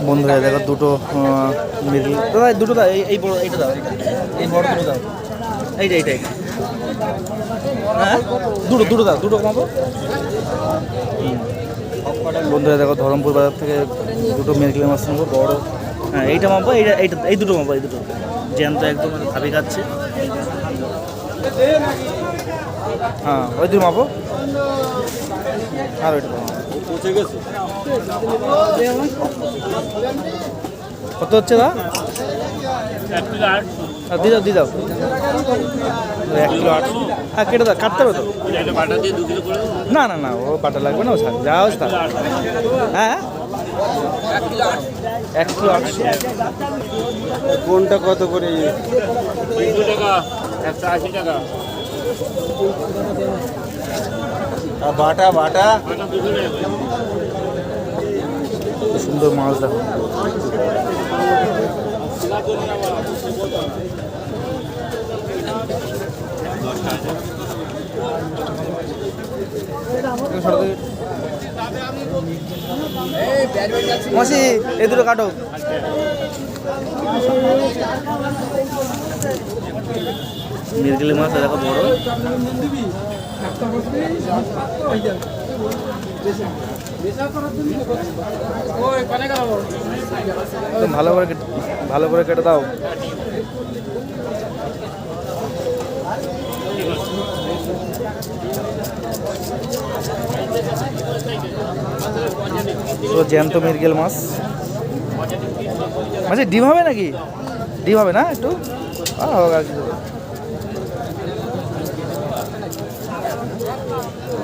বন্ধুরা দেখো দুটো মিরগেল দাদা, দুটো দাও, এই বড় এইটা দাও, এই বড় দুটো দাও, এইটা এইটা এইটা হ্যাঁ দুটো দুটো দাও, দুটো কমাবো। বন্ধুরা দেখো ধরমপুর বাজার থেকে দুটো মিরগেল মাছ নেবো বড়। হ্যাঁ এইটা মাপবো, এইটা এইটা এই দুটো মাপবো, এই দুটো জ্যান্ত একদম ভাবি খাচ্ছে। হ্যাঁ ওই দুটো মাপো, আর ওইটা পৌঁছে গেছে। কত হচ্ছে দা? দিয়ে দাও দিয়ে দাও, 1 কিলো 800। হ্যাঁ কেটে দাও, কাটতে হবে তো। না না না, ও বাটা লাগবে না, ও থাক যা হোক থাক। হ্যাঁ 1 কিলো 800। কোনটা কত করে? 200 টাকা, 180 টাকা। বাটা বাটা সুন্দর মাছ দেখো। মাসি এই দুটো কাটো। মিরগেলি মাছ দেখো বড়। ভালো করে কেটে দাও। জ্যান্ত মিরগেল মাছ। আচ্ছা ডিম হবে নাকি? ডিম হবে না একটু?